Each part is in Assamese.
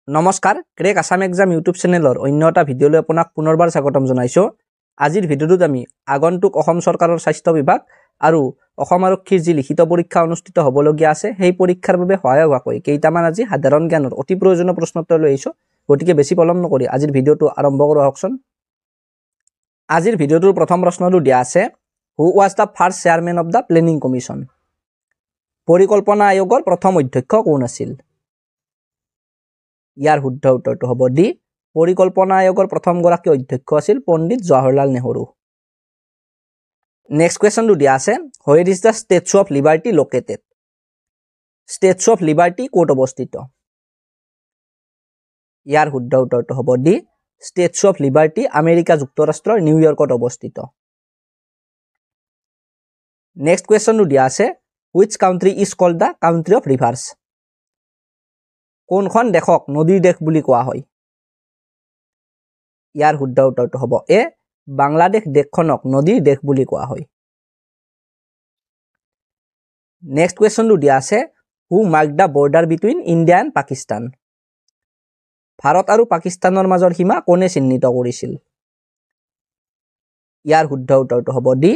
নমস্কাৰ ক্ৰেক আসাম এক্সাম ইউটিউব চেনেলৰ অন্য এটা ভিডিঅ'লৈ আপোনাক পুনৰবাৰ স্বাগতম জনাইছোঁ। আজিৰ ভিডিঅ'টোত আমি আগন্তুক অসম চৰকাৰৰ স্বাস্থ্য বিভাগ আৰু অসম আৰক্ষীৰ যি লিখিত পৰীক্ষা অনুষ্ঠিত হ'বলগীয়া আছে সেই পৰীক্ষাৰ বাবে সহায়ক হোৱাকৈ কেইটামান আজি সাধাৰণ জ্ঞানৰ অতি প্ৰয়োজনীয় প্ৰশ্ন উত্তৰ লৈ আহিছোঁ। গতিকে বেছি পলম নকৰি আজিৰ ভিডিঅ'টো আৰম্ভ কৰোঁ আহকচোন। আজিৰ ভিডিঅ'টোৰ প্ৰথম প্ৰশ্নটো দিয়া আছে, who was the first chairman of the planning commission? পৰিকল্পনা আয়োগৰ প্ৰথম অধ্যক্ষ কোন আছিল? ইয়াৰ শুদ্ধ উত্তৰটো হ'ব ডি। পৰিকল্পনা আয়োগৰ প্ৰথমগৰাকী অধ্যক্ষ আছিল পণ্ডিত জৱাহৰলাল নেহৰু। নেক্সট কুৱেশ্যনটো দিয়া আছে, where is the statue of liberty located? Statue of liberty ক'ত অৱস্থিত? ইয়াৰ শুদ্ধ উত্তৰটো হ'ব D. Statue of liberty America যুক্তৰাষ্ট্ৰৰ নিউয়ৰ্কত অৱস্থিত। নেক্সট কুৱেশ্যনটো দিয়া আছে, which country is called the country of rivers? কোনখন দেশক নদীৰ দেশ বুলি কোৱা হয়? ইয়াৰ শুদ্ধ উত্তৰটো হ'ব এ। বাংলাদেশ দেশখনক নদীৰ দেশ বুলি কোৱা হয়। নেক্সট কুৱেশ্যনটো দিয়া আছে, who mark the border between India and Pakistan? Bharat আৰু পাকিস্তানৰ মাজৰ সীমা কোনে চিহ্নিত কৰিছিল? ইয়াৰ শুদ্ধ উত্তৰটো হ'ব ডি।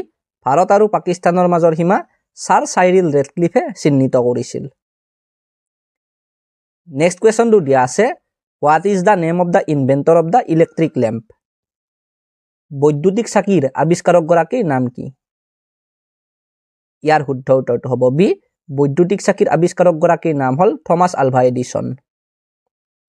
ভাৰত আৰু পাকিস্তানৰ মাজৰ সীমা ছাৰ চাইৰিল ৰেডক্লিফে চিহ্নিত কৰিছিল। নেক্সট কুৱেশ্যনটো দিয়া আছে, what is the name of the inventor of the electric lamp? বৈদ্যুতিক চাকিৰ আৱিষ্কাৰকগৰাকীৰ নাম কি? ইয়াৰ শুদ্ধ উত্তৰটো হ'ব বি। বৈদ্যুতিক চাকিৰ আৱিষ্কাৰকগৰাকীৰ নাম হ'ল থমাছ আলভা এডিছন।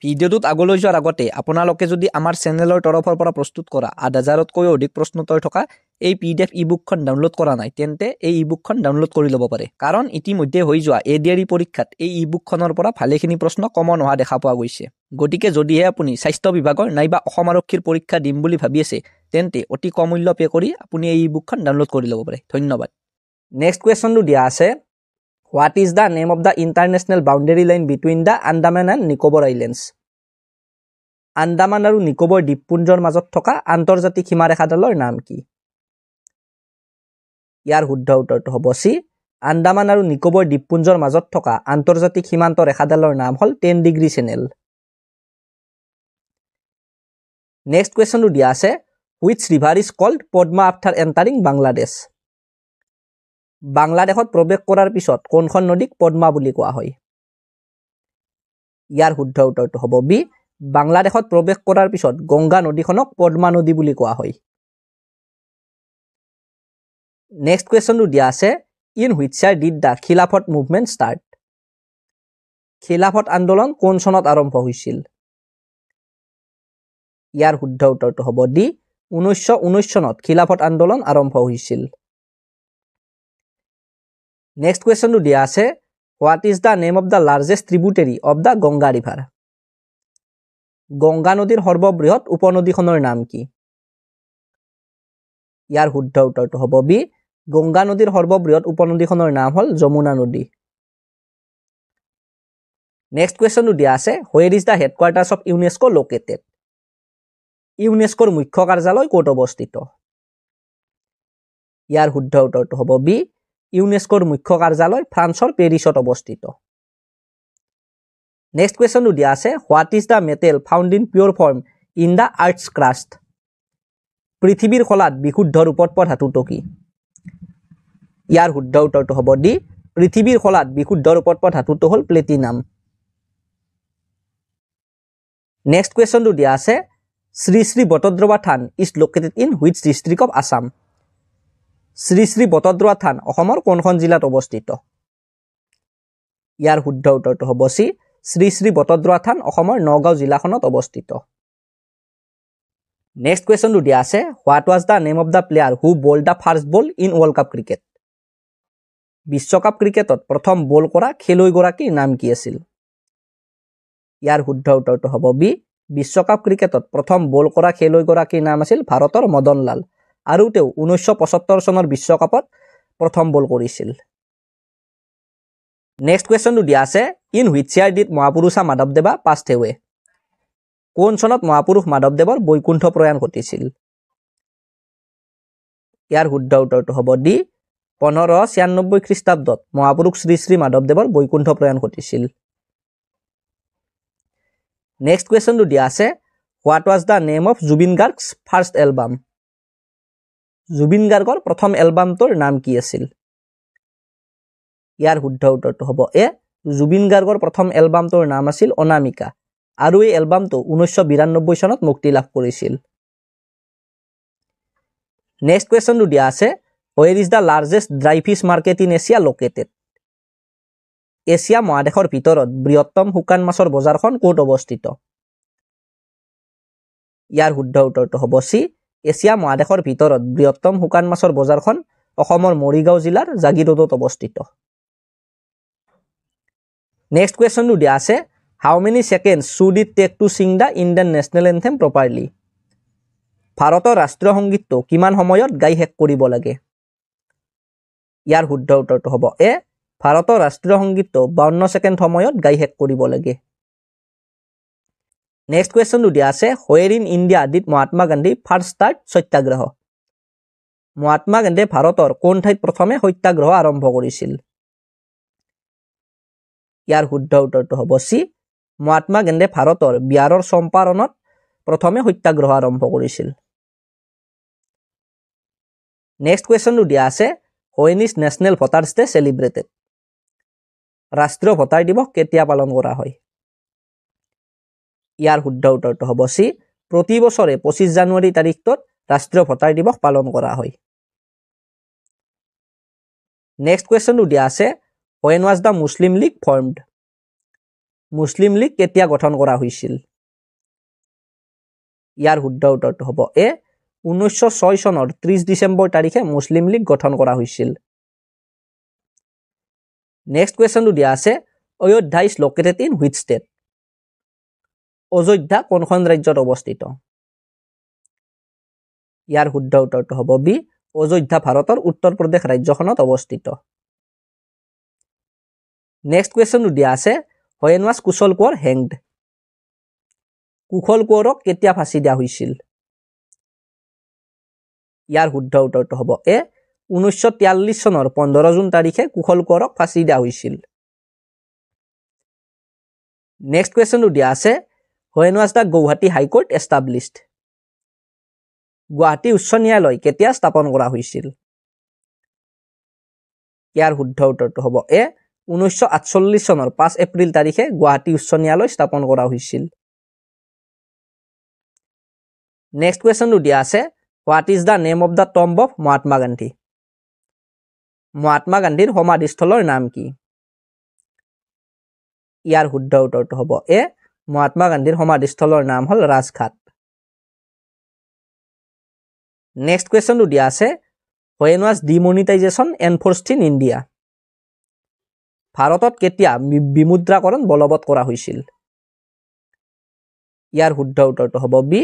ভিডিঅ'টোত আগলৈ যোৱাৰ আগতে আপোনালোকে যদি আমাৰ চেনেলৰ তৰফৰ পৰা প্ৰস্তুত কৰা ৮,০০০তকৈও অধিক প্ৰশ্নোত্তৰ থকা এই PDF ইবুকখন ডাউনলোড কৰা নাই, তেন্তে এই ইবুকখন ডাউনলোড কৰি ল'ব পাৰে। কাৰণ ইতিমধ্যে হৈ যোৱা ADRE পৰীক্ষাত এই ইবুকখনৰ পৰা ভালেখিনি প্ৰশ্ন কমন অহা দেখা পোৱা গৈছে। গতিকে যদিহে আপুনি স্বাস্থ্য বিভাগৰ নাইবা অসম আৰক্ষীৰ পৰীক্ষা দিম বুলি ভাবি আছে, তেন্তে অতি কম মূল্য পে' কৰি আপুনি এই ইবুকখন ডাউনলোড কৰি ল'ব পাৰে। ধন্যবাদ। নেক্সট কুৱেশ্যনটো দিয়া আছে, what is the name of the international boundary line between the Andaman and Nicobar islands? Andaman আৰু নিকোবৰ দ্বীপপুঞ্জৰ মাজত থকা আন্তৰ্জাতিক সীমাৰেখাডালৰ নাম কি? ইয়াৰ শুদ্ধ উত্তৰটো হ'ব চি। আন্দামান আৰু নিকোবৰ দ্বীপপুঞ্জৰ মাজত থকা আন্তৰ্জাতিক সীমান্ত ৰেখাডালৰ নাম হ'ল 10 ডিগ্ৰী চেনেল। নেক্সট কুৱেশ্যনটো দিয়া আছে, which river is called Padma after entering Bangladesh? বাংলাদেশত প্ৰৱেশ কৰাৰ পিছত কোনখন নদীক পদ্মা বুলি কোৱা হয়? ইয়াৰ শুদ্ধ উত্তৰটো হ'ব বি। বাংলাদেশত প্ৰৱেশ কৰাৰ পিছত গংগা নদীখনক পদ্মা নদী বুলি কোৱা হয়। নেক্সট কুৱেশ্যনটো দিয়া আছে, in which year did the খিলাফত মুভমেণ্ট ষ্টাৰ্ট? খিলাফত আন্দোলন কোন চনত আৰম্ভ হৈছিল? ইয়াৰ শুদ্ধ উত্তৰটো হ'ব ডি। 1919 চনত খিলাফত আন্দোলন আৰম্ভ হৈছিল। নেক্সট কুৱেশ্যনটো দিয়া আছে, what is the name of the largest tributary of the Ganga river? Ganga নদীৰ সৰ্ববৃহৎ উপনদীখনৰ নাম কি? ইয়াৰ শুদ্ধ উত্তৰটো হ'ব বি। গংগা নদীৰ সৰ্ববৃহৎ উপনদীখনৰ নাম হ'ল যমুনা নদী। নেক্সট কুৱেশ্যনটো দিয়া আছে, where is the headquarters of UNESCO located? ইউনেস্কোৰ মুখ্য কাৰ্যালয় ক'ত অৱস্থিত? ইয়াৰ শুদ্ধ উত্তৰটো হ'ব বি। ইউনেস্কোৰ মুখ্য কাৰ্যালয় ফ্ৰান্সৰ পেৰিছত অৱস্থিত। নেক্সট কুৱেশ্যনটো দিয়া আছে, what is the metal found in pure form in the earth's crust? পৃথিৱীৰ খোলাত বিশুদ্ধ ৰূপত পোৱা ধাতুটো কি? ইয়াৰ শুদ্ধ উত্তৰটো হ'ব ডি। পৃথিৱীৰ খোলাত বিশুদ্ধ ৰূপত পোৱা ধাতুটো হ'ল প্লেটিনাম। নেক্সট কুৱেশ্যনটো দিয়া আছে, Shri Shri Batadrava Than is located in which district of Assam? Shri Shri Batadrava Than অসমৰ কোনখন জিলাত অৱস্থিত? ইয়াৰ শুদ্ধ উত্তৰটো হ'ব চি। শ্ৰী শ্ৰী বটদ্ৰৱা থান অসমৰ নগাঁও জিলাখনত অৱস্থিত। নেক্সট কুৱেশ্যনটো দিয়া আছে, what was the name of the player who bowled the first ball in world cup cricket? বিশ্বকাপ ক্ৰিকেটত প্ৰথম বল কৰা খেলুৱৈগৰাকীৰ নাম কি আছিল? ইয়াৰ শুদ্ধ উত্তৰটো হ'ব বি। বিশ্বকাপ ক্ৰিকেটত প্ৰথম বল কৰা খেলুৱৈগৰাকীৰ নাম আছিল ভাৰতৰ মদন লাল, আৰু তেওঁ 1975 চনৰ বিশ্বকাপত প্ৰথম বল কৰিছিল। নেক্সট কুৱেশ্যনটো দিয়া আছে, in which year did Mahapurusha মাধৱদেৱা পাষ্ট এৱে? কোন চনত মহাপুৰুষ মাধৱদেৱৰ বৈকুণ্ঠ প্ৰয়াণ ঘটিছিল? ইয়াৰ শুদ্ধ উত্তৰটো হ'ব ডি। 1596 খ্ৰীষ্টাব্দত মহাপুৰুষ শ্ৰী শ্ৰী মাধৱদেৱৰ বৈকুণ্ঠ প্ৰয়াণ ঘটিছিল। নেক্সট কুৱেশ্যনটো দিয়া আছে what was the name of Zubeen Garg's first album Zubeen গাৰ্গৰ প্ৰথম এলবামটোৰ নাম কি আছিল ইয়াৰ শুদ্ধ উত্তৰটো হ'ব এ জুবিন গাৰ্গৰ প্ৰথম এলবামটোৰ নাম আছিল অনামিকা আৰু এই এলবামটো 1992 চনত মুক্তি লাভ কৰিছিল নেক্সট কুৱেশ্যনটো দিয়া আছে where is the largest dry fish market in Asia located Asia মহাদেশৰ ভিতৰত বৃহত্তম শুকান মাছৰ বজাৰখন ক'ত অৱস্থিত ইয়াৰ শুদ্ধ উত্তৰটো হ'ব সি এছিয়া মহাদেশৰ ভিতৰত বৃহত্তম শুকান মাছৰ বজাৰখন অসমৰ মৰিগাঁও জিলাৰ জাগিৰোডত অৱস্থিত নেক্সট কুৱেশ্যনটো দিয়া আছে how many seconds should it take to sing the Indian national anthem properly ভাৰতৰ ৰাষ্ট্ৰীয় সংগীতটো কিমান সময়ত গাই শেষ কৰিব লাগে ইয়াৰ শুদ্ধ উত্তৰটো হ'ব এ ভাৰতৰ ৰাষ্ট্ৰীয় সংগীতটো 52 ছেকেণ্ড সময়ত গাই শেষ কৰিব লাগে নেক্সট কুৱেশ্যনটো দিয়া আছে where in India did Mahatma Gandhi first start Satyagraha Mahatma গান্ধীয়ে ভাৰতৰ কোন ঠাইত প্ৰথমে সত্যাগ্ৰহ আৰম্ভ কৰিছিল ইয়াৰ শুদ্ধ উত্তৰটো হ'ব সি মহাত্মা গান্ধীয়ে ভাৰতৰ বিহাৰৰ চম্পাৰণত প্ৰথমে সত্যাগ্ৰহ আৰম্ভ কৰিছিল নেক্সট কুৱেশ্যনটো দিয়া আছে when is national voters day celebrated ৰাষ্ট্ৰীয় ভোটাৰ দিৱস কেতিয়া পালন কৰা হয় ইয়াৰ শুদ্ধ উত্তৰটো হ'ব সি প্ৰতি বছৰে 25 জানুৱাৰী তাৰিখটোত ৰাষ্ট্ৰীয় ভোটাৰ দিৱস পালন কৰা হয় নেক্সট কুৱেশ্যনটো দিয়া আছে when was the Muslim League formed Muslim league কেতিয়া গঠন কৰা হৈছিল ইয়াৰ শুদ্ধ উত্তৰটো হ'ব এ 1906 চনৰ 30 ডিচেম্বৰ তাৰিখে মুছলিম লীগ গঠন কৰা হৈছিল নেক্সট কুৱেশ্যনটো দিয়া আছে Ayodhya is located in which state Ayodhya কোনখন ৰাজ্যত অৱস্থিত ইয়াৰ শুদ্ধ উত্তৰটো হ'ব বি অযোধ্যা ভাৰতৰ উত্তৰ প্ৰদেশ ৰাজ্যখনত অৱস্থিত নেক্সট কুৱেশ্যনটো দিয়া আছে when was Kushal Konwar hanged কুশল কোঁৱৰক কেতিয়া ফাঁচি দিয়া হৈছিল ইয়াৰ শুদ্ধ উত্তৰটো হ'ব এ 1943 চনৰ 15 জুন তাৰিখে কুশল কোঁৱৰক ফাঁচি দিয়া হৈছিল নেক্সট কুৱেশ্যনটো দিয়া আছে when was the Guwahati high court established Guwahati উচ্চ ন্যায়ালয় কেতিয়া স্থাপন কৰা হৈছিল ইয়াৰ শুদ্ধ উত্তৰটো হ'ব এ 1948 চনৰ 5 এপ্ৰিল তাৰিখে গুৱাহাটী উচ্চ ন্যায়ালয় স্থাপন কৰা হৈছিল নেক্সট কুৱেশ্যনটো দিয়া আছে what is the name of the tomb of Mahatma Gandhi Mahatma গান্ধীৰ সমাধিস্থলৰ নাম কি ইয়াৰ শুদ্ধ উত্তৰটো হ'ব এ মহাত্মা গান্ধীৰ সমাধিস্থলৰ নাম হ'ল ৰাজঘাট নেক্সট কুৱেশ্যনটো দিয়া আছে when was demonetization enforced in India ভাৰতত কেতিয়া বিমুদ্ৰাকৰণ বলবৎ কৰা হৈছিল ইয়াৰ শুদ্ধ উত্তৰটো হ'ব বি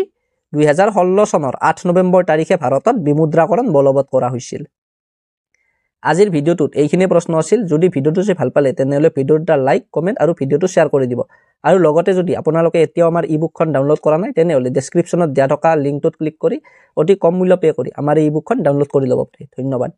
2016 চনৰ 8 নৱেম্বৰ তাৰিখে ভাৰতত বিমুদ্ৰাকৰণ বলবৎ কৰা হৈছিল আজিৰ ভিডিঅ'টোত এইখিনি প্ৰশ্ন আছিল যদি ভিডিঅ'টো চাই ভাল পালে তেনেহলে ভিডিঅ'টো লাইক কমেন্ট আৰু ভিডিঅ'টো শ্বেয়াৰ কৰি দিব আৰু লগতে যদি আপোনালোকে এতিয়াও আমাৰ ই-বুকখন ডাউনলোড কৰা নাই তেনেহলে ডেসক্ৰিপচনত দিয়া থকা লিংকটোত ক্লিক কৰি অতি কম মূল্য পে কৰি আমাৰ ই-বুকখন ডাউনলোড কৰি ল'ব পাৰে ধন্যবাদ